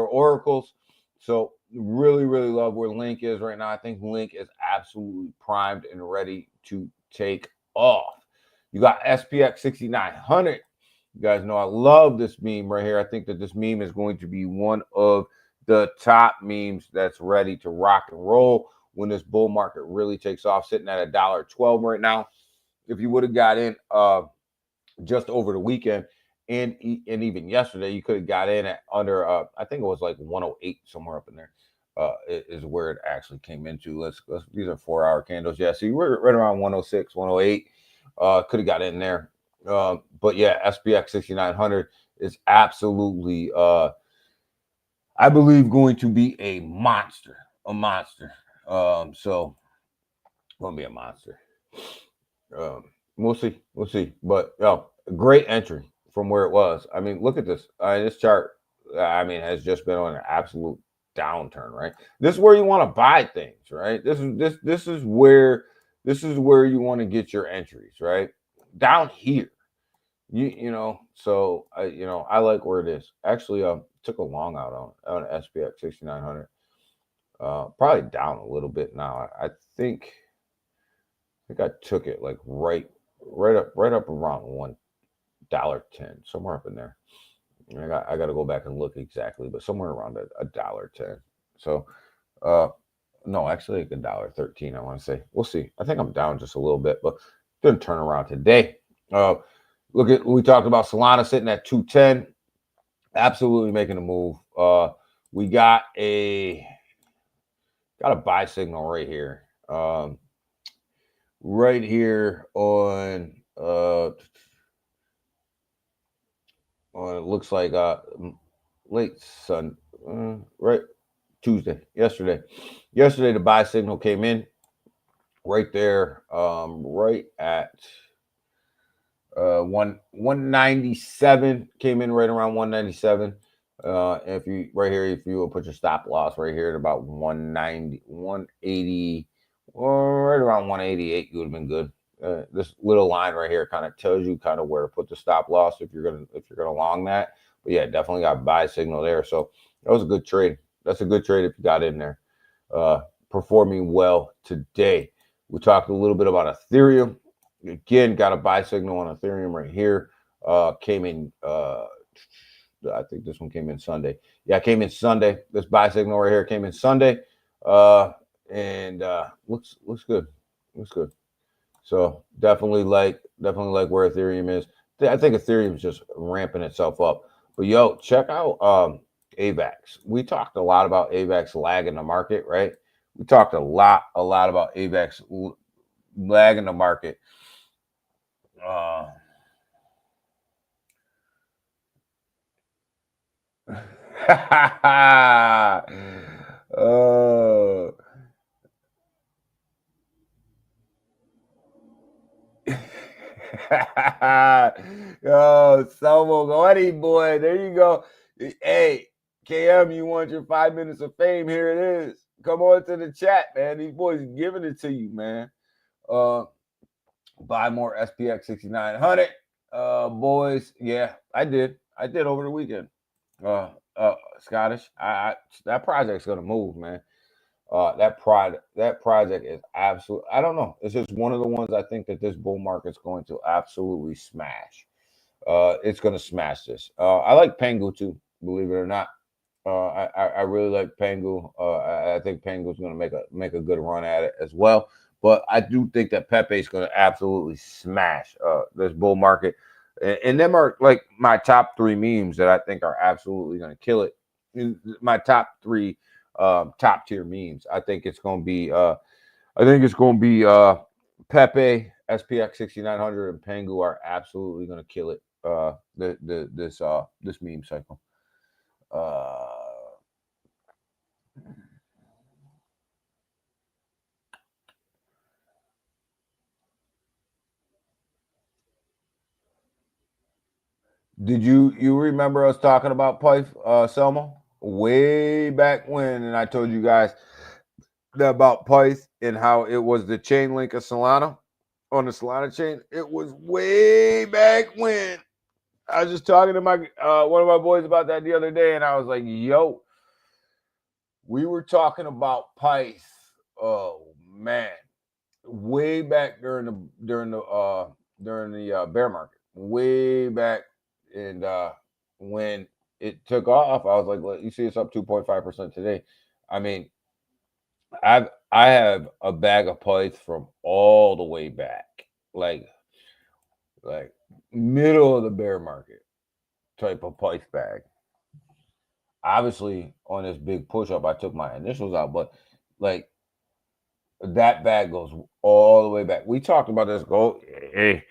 oracles. So really love where Link is right now. I think Link is absolutely primed and ready to take off. You got SPX 6900. You guys know I love this meme right here. I think that this meme is going to be one of the top memes that's ready to rock and roll when this bull market really takes off, sitting at $1.12 right now. If you would have got in just over the weekend and even yesterday you could have got in at under I think it was like 108 somewhere up in there. Is where it actually came into. Let's these are 4 hour candles. Yeah, so you were right around 106, 108. Could have got in there. But yeah, SPX 6900 is absolutely I believe going to be a monster. So gonna be a monster. We'll see. But great entry from where it was. I mean, look at this. This chart, I mean, has just been on an absolute downturn, right? This is where you want to buy things, right? This is where you want to get your entries, right? Down here. You know, so I like where it is. Actually, took a long out on SPX 6900. Probably down a little bit now. I think I took it like right up around $1.10, somewhere up in there. I got to go back and look exactly, but somewhere around $1.10. So, no, actually like $1.13. I want to say. We'll see. I think I'm down just a little bit, but didn't turn around today. We talked about Solana sitting at 210, absolutely making a move. We got a buy signal right here. Right here on it looks like late sun, right, Tuesday, yesterday the buy signal came in right there, right at 197, came in right around 197. If you will put your stop loss right here at about 190, 180, or right around 188, you would have been good. This little line right here kind of tells you kind of where to put the stop loss if you're gonna long that. But yeah, definitely got buy signal there. So that was a good trade. That's a good trade if you got in there. Performing well today. We talked a little bit about Ethereum. Again, got a buy signal on Ethereum right here. Came in. I think this one came in Sunday. Yeah, came in Sunday. This buy signal right here came in Sunday. And looks good. Looks good. So definitely like where Ethereum is. I think Ethereum is just ramping itself up. But yo, check out AVAX. We talked a lot about AVAX lagging the market, right? We talked a lot about AVAX lagging the market. Yo, Somo Gordy boy, there you go. Hey, KM, you want your 5 minutes of fame? Here it is. Come on to the chat, man. These boys are giving it to you, man. Buy more SPX 6900. Boys, yeah, I did over the weekend. Scottish, that project's gonna move, man. That project is absolute. I don't know. It's just one of the ones I think that this bull market's going to absolutely smash. It's going to smash this. I like Pengu too, believe it or not. I really like Pengu. I think Pengu's going to make a good run at it as well. But I do think that Pepe is going to absolutely smash this bull market. And them are like my top 3 memes that I think are absolutely going to kill it. My top 3 top tier memes. I think it's going to be Pepe, SPX 6900, and Pengu are absolutely going to kill it. This meme cycle. Did you remember us talking about Pyth, Selma, way back when? And I told you guys about Pyth and how it was the chain link of Solana on the Solana chain. It was way back when. I was just talking to my one of my boys about that the other day, and I was like, "Yo, we were talking about Pyth. Oh man, way back during the bear market, way back." And when it took off, I was like, well, you see it's up 2.5% today. I mean, I have a bag of Pyth from all the way back, like middle of the bear market. type of price bag. Obviously, on this big push up, I took my initials out, but like that bag goes all the way back. We talked about this. Go, hey,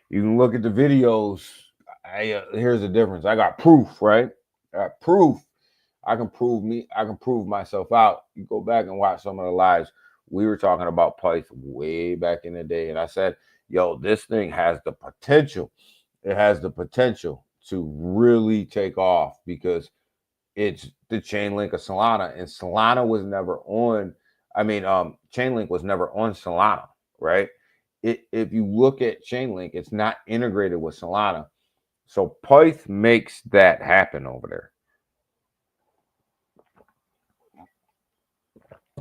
you can look at the videos. Here's the difference. I got proof, right? I got proof. I can prove myself out. You go back and watch some of the lives. We were talking about price way back in the day, and I said, "Yo, this thing has the potential. It has the potential to really take off because it's the Chainlink of Solana, and Solana was never on. I mean, Chainlink was never on Solana, right? If you look at Chainlink, it's not integrated with Solana, so Pyth makes that happen over there.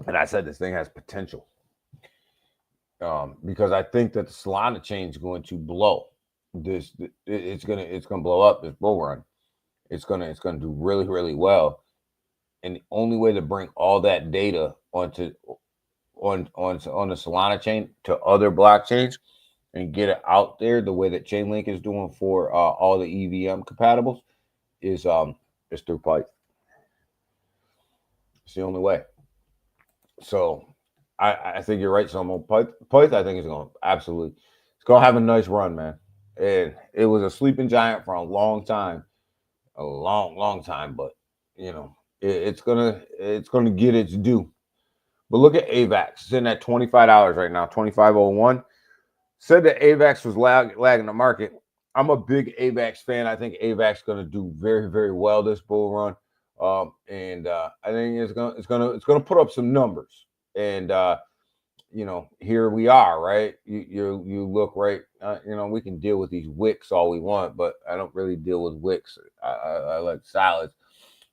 And I said this thing has potential because I think that the Solana chain is going to blow. It's gonna blow up this bull run. It's gonna do really well. And the only way to bring all that data on the Solana chain to other blockchains and get it out there the way that Chainlink is doing for all the EVM compatibles is through Pyth. It's the only way. So I think you're right, Somo. Pyth I think is going to absolutely, it's going to have a nice run, man. And it was a sleeping giant for a long time, but you know, it's gonna get its due. But look at AVAX. It's in at $25 right now, 25.01. Said that AVAX was lagging the market. I'm a big AVAX fan. I think AVAX going to do very well this bull run. And I think it's gonna put up some numbers. And you know, here we are, right? You look right. You know, we can deal with these wicks all we want, but I don't really deal with wicks. I like solids.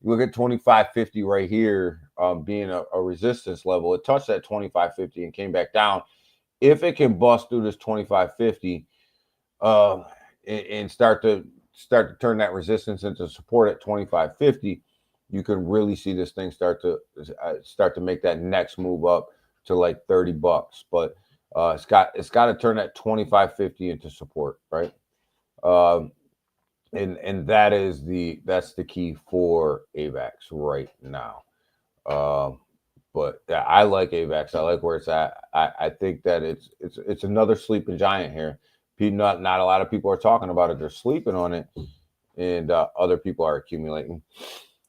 You look at 25.50 right here, being a resistance level. It touched that 25.50 and came back down. If it can bust through this 25.50, and start to turn that resistance into support at 25.50, you can really see this thing start to make that next move up to like $30. But it's got to turn that 25.50 into support, right? And that's the key for AVAX right now. But yeah, I like AVAX. I like where it's at. I think that it's another sleeping giant here. Not a lot of people are talking about it. They're sleeping on it, and other people are accumulating.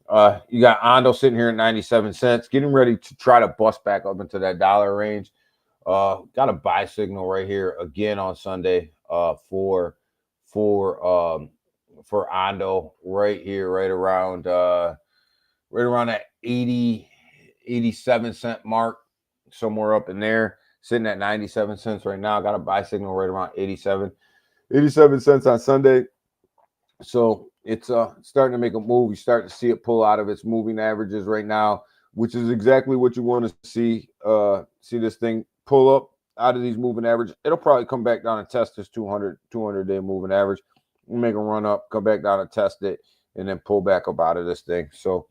You got Ondo sitting here at 97 cents, getting ready to try to bust back up into that dollar range. Got a buy signal right here again on Sunday for Ondo right here, right around that 87 cent mark, somewhere up in there, sitting at 97 cents right now. Got a buy signal right around 87 cents on Sunday. So it's starting to make a move. You start to see it pull out of its moving averages right now, which is exactly what you want to see. See this thing pull up out of these moving averages. It'll probably come back down and test this 200-day moving average, make a run up, come back down and test it, and then pull back up out of this thing. So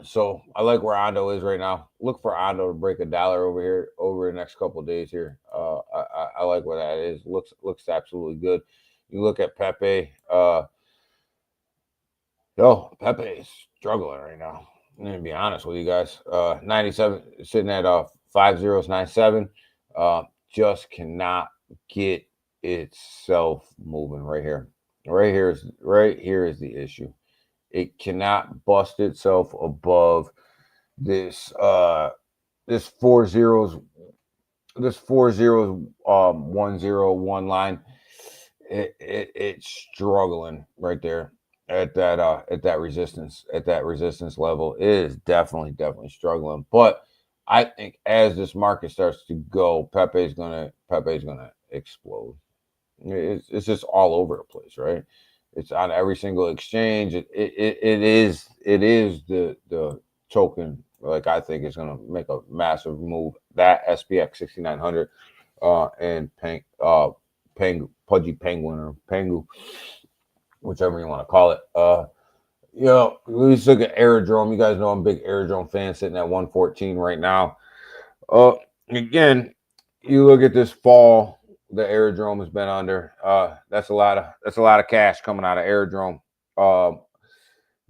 so I like where Ondo is right now. Look for Ondo to break $1 over here over the next couple of days here. I like where that is. Looks absolutely good. You look at Pepe. Pepe is struggling right now. I'm gonna be honest with you guys. 97 sitting at 5097. Just cannot get itself moving right here. Right here is the issue. It cannot bust itself above this 4-0 101 line. It's struggling right there at that resistance level. It is definitely struggling. But I think as this market starts to go, Pepe's gonna explode. It's just all over the place, right? It's on every single exchange. It is the token. Like, I think it's gonna make a massive move. That SPX 6900 and Pudgy Penguin or Pengu, whichever you want to call it. Let's look at Aerodrome. You guys know I'm a big Aerodrome fan, sitting at 114 right now. Again, you look at this fall the Aerodrome has been under. That's a lot of cash coming out of Aerodrome.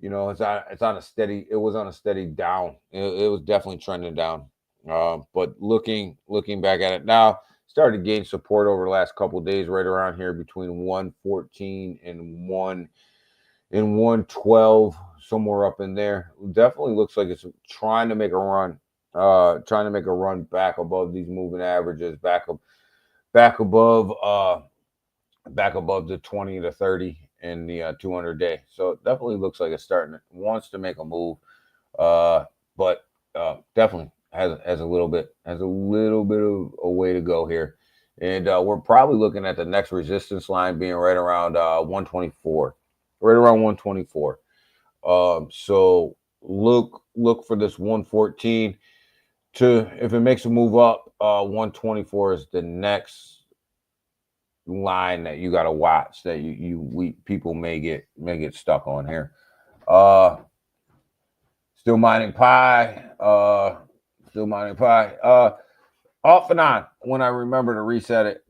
It's on a steady. It was on a steady down. It was definitely trending down. But looking back at it now, started to gain support over the last couple of days, right around here between 114 and 112, somewhere up in there. Definitely looks like it's trying to make a run. Trying to make a run back above these moving averages, back above the 20 to 30 in the 200 day. So it definitely looks like it's wants to make a move. But definitely has a little bit of a way to go here. And we're probably looking at the next resistance line being right around 124. Right around 124. So look for this 114 to, if it makes a move up, 124 is the next line that you got to watch, that people may get stuck on here. Still mining pi. Off and on when I remember to reset it.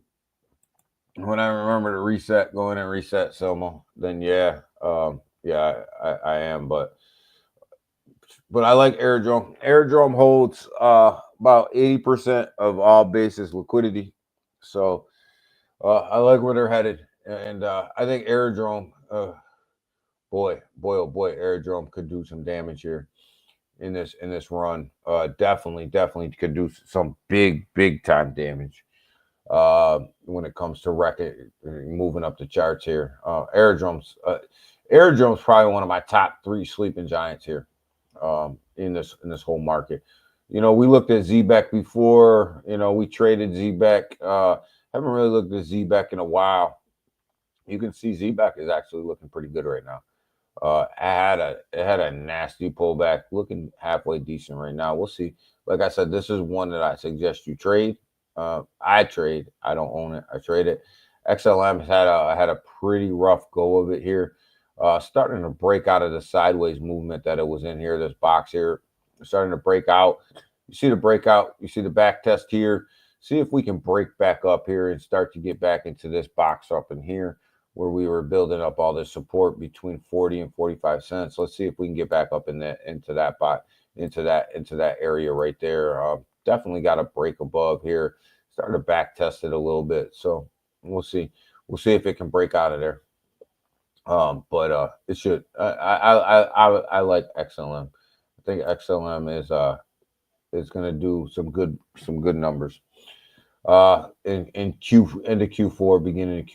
When I remember to reset, go in and reset Selma, then I am. But I like Aerodrome. Aerodrome holds about 80% of all basis liquidity. So I like where they're headed. And I think Aerodrome, boy, Aerodrome could do some damage here in this run. Definitely could do some big time damage when it comes to moving up the charts here. Aerodrome's probably one of my top 3 sleeping giants here in this whole market. We looked at ZBEC before. We traded ZBEC. Haven't really looked at ZBEC in a while. You can see ZBEC is actually looking pretty good right now. It had a nasty pullback, looking halfway decent right now. We'll see. Like I said, this is one that I suggest you trade. I trade. I don't own it. I trade it. XLM has had a pretty rough go of it here. Starting to break out of the sideways movement that it was in here. This box here, starting to break out. You see the breakout. You see the back test here. See if we can break back up here and start to get back into this box up in here where we were building up all this support between 40 and 45 cents. Let's see if we can get back up into that area right there. Definitely got to break above here. Starting to back test it a little bit. So we'll see. We'll see if it can break out of there. But it should. I like XLM. I think XLM is going to do some good numbers. In Q4, beginning of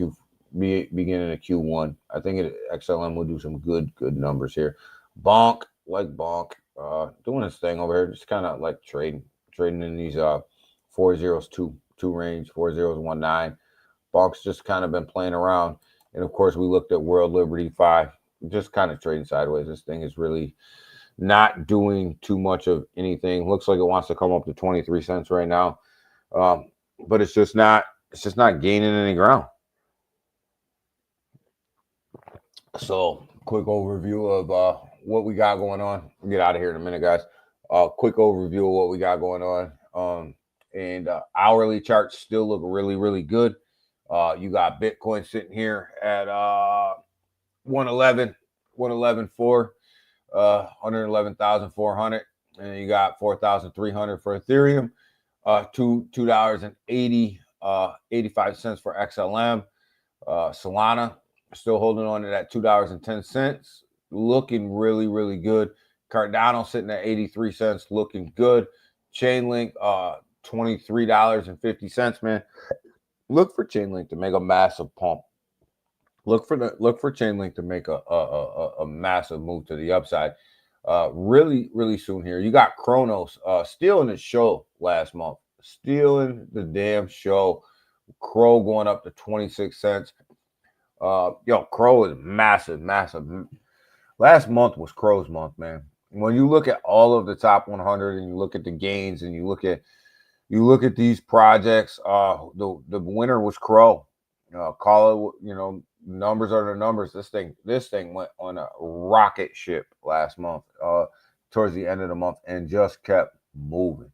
Q1. I think XLM will do some good numbers here. Bonk, doing his thing over here, just kind of like trading in these 4 zeros 2 range, 4 zeros 1 9. Bonk's just kind of been playing around. And of course, we looked at World Liberty 5, just kind of trading sideways. This thing is really not doing too much of anything. Looks like it wants to come up to 23 cents right now. But it's just not gaining any ground. So quick overview of what we got going on. We'll get out of here in a minute, guys. Quick overview of what we got going on. And hourly charts still look really good. You got Bitcoin sitting here at 111,400, 111,400, and you got 4,300 for Ethereum. $2.85 for XLM. Solana still holding on to that $2.10, looking really good. Cardano sitting at 83 cents, looking good. Chainlink, $23.50, man. Look for Chainlink to make a massive pump. Look for Chainlink to make a massive move to the upside. Really soon here. You got Kronos stealing the show last month. Stealing the damn show. Crow going up to 26 cents. Crow is massive. Last month was Crow's month, man. When you look at all of the top 100 and you look at the gains and you look at these projects, the winner was Crow. Call it, numbers are the numbers. This thing went on a rocket ship last month, towards the end of the month, and just kept moving.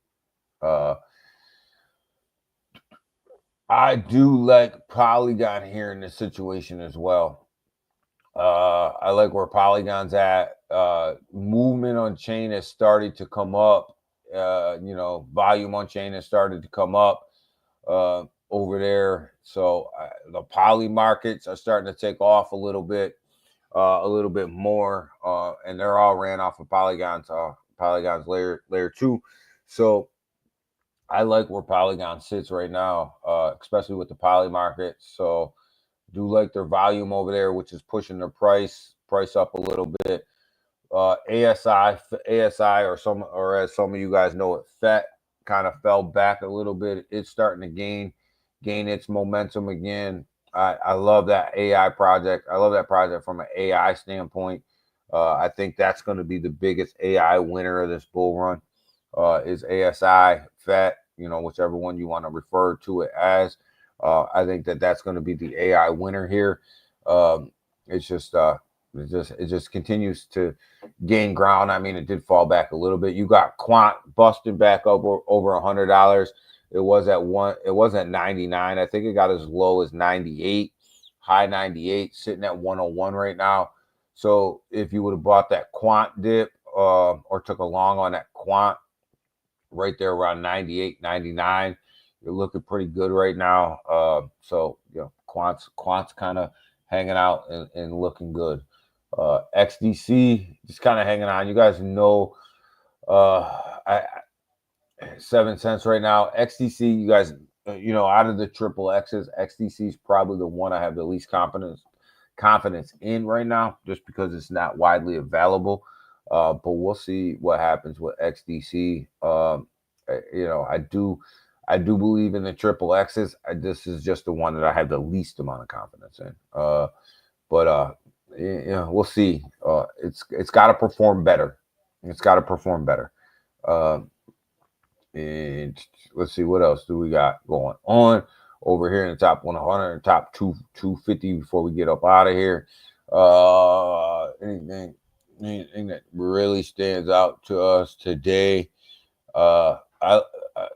I do like Polygon here in this situation as well. I like where Polygon's at. Movement on chain has started to come up. Volume on chain has started to come up over there. So the poly markets are starting to take off a little bit more, and they're all ran off of Polygon's layer 2. So I like where Polygon sits right now, especially with the poly market. So do like their volume over there, which is pushing their price up a little bit. ASI, or as some of you guys know it, FET kind of fell back a little bit. It's starting to gain its momentum again. I love that AI project. I love that project from an AI standpoint. I think that's going to be the biggest AI winner of this bull run. Is ASI, FET, whichever one you want to refer to it as. I think that's going to be the AI winner here. It just continues to gain ground. I mean, it did fall back a little bit. You got Quant busting back up over $100. It was at 99. I think it got as low as 98, high 98, sitting at 101 right now. So if you would have bought that Quant dip or took a long on that Quant right there around 98, 99, you're looking pretty good right now. So Quant's kind of hanging out and looking good. XDC just kind of hanging on. You guys know, 7 cents right now. XDC, you guys, out of the triple X's, XDC is probably the one I have the least confidence in right now, just because it's not widely available. But we'll see what happens with XDC. I do believe in the triple X's. This is just the one that I have the least amount of confidence in. But we'll see. It's got to perform better. And let's see, what else do we got going on over here in the top 100, top 250 before we get up out of here. Anything that really stands out to us today? I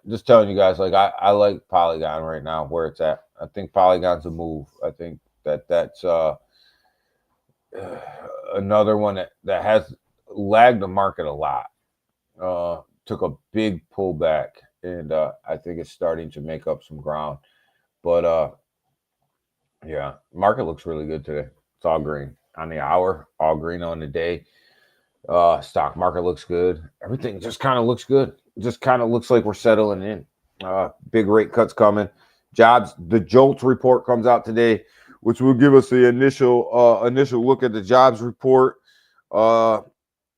just telling you guys, like, I like Polygon right now where it's at. I think Polygon's a move. I think that's another one that has lagged the market a lot. Took a big pullback, and I think it's starting to make up some ground. But yeah, market looks really good today. It's all green on the hour, all green on the day. Stock market looks good. Everything just kind of looks good. It just kind of looks like we're settling in. Big rate cuts coming. The JOLTS report comes out today, which will give us the initial look at the jobs report.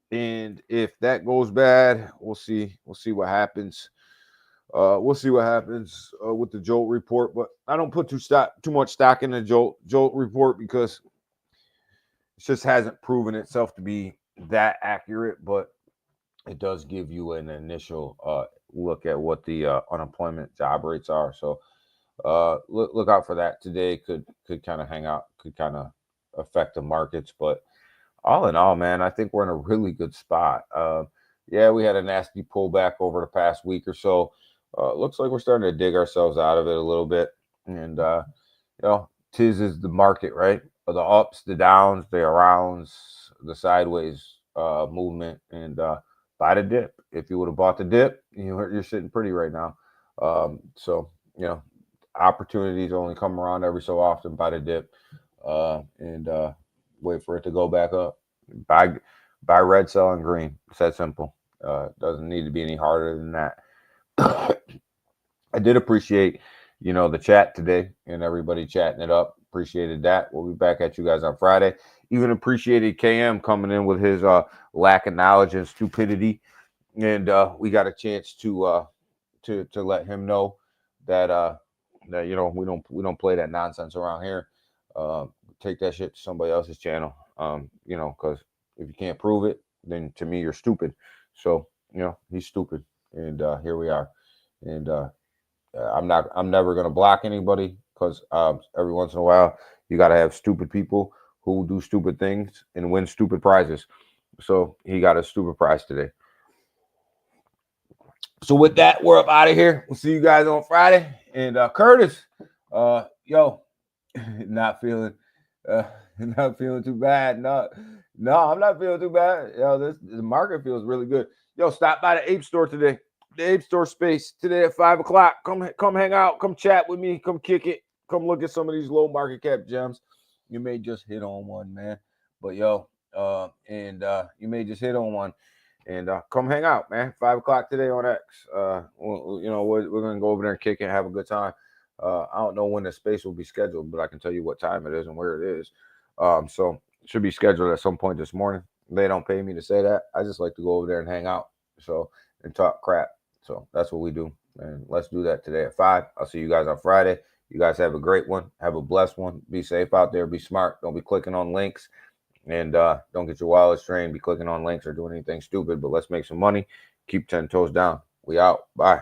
And if that goes bad, we'll see what happens. We'll see what happens with the JOLT report. But I don't put too much stock in the JOLT report because it just hasn't proven itself to be that accurate. But it does give you an initial look at what the unemployment job rates are. So look out for that today. Could kind of hang out, could kind of affect the markets. But all in all, man, I think we're in a really good spot. Yeah, we had a nasty pullback over the past week or so. Looks like we're starting to dig ourselves out of it a little bit. And, tis is the market, right? The ups, the downs, the arounds, the sideways movement, and buy the dip. If you would have bought the dip, you're sitting pretty right now. So, opportunities only come around every so often. Buy the dip and wait for it to go back up. Buy red, sell, and green. It's that simple. Doesn't need to be any harder than that. I did appreciate, the chat today and everybody chatting it up. Appreciated that. We'll be back at you guys on Friday. Even appreciated KM coming in with his lack of knowledge and stupidity, and we got a chance to let him know that we don't play that nonsense around here. Take that shit to somebody else's channel. Because if you can't prove it, then to me you're stupid. So he's stupid, and here we are. And I'm never gonna block anybody, because every once in a while you gotta have stupid people who do stupid things and win stupid prizes. So he got a stupid prize today. So with that, we're up out of here. We'll see you guys on Friday, And Curtis, yo, not feeling too bad. No, I'm not feeling too bad. Yo, the market feels really good. Yo, stop by the Ape Store today. The Ape Store space today at 5 o'clock. Come hang out. Come chat with me. Come kick it. Come look at some of these low market cap gems. You may just hit on one, man. But yo, you may just hit on one. And come hang out, man. 5 o'clock today on X. You know, we're gonna go over there and kick it, and have a good time. I don't know when the space will be scheduled, but I can tell you what time it is and where it is. So it should be scheduled at some point this morning. They don't pay me to say that. I just like to go over there and hang out, and talk crap. So that's what we do. And let's do that today at 5. I'll see you guys on Friday. You guys have a great one. Have a blessed one. Be safe out there. Be smart. Don't be clicking on links. And don't get your wallet strained. Be clicking on links or doing anything stupid. But let's make some money. Keep 10 toes down. We out. Bye.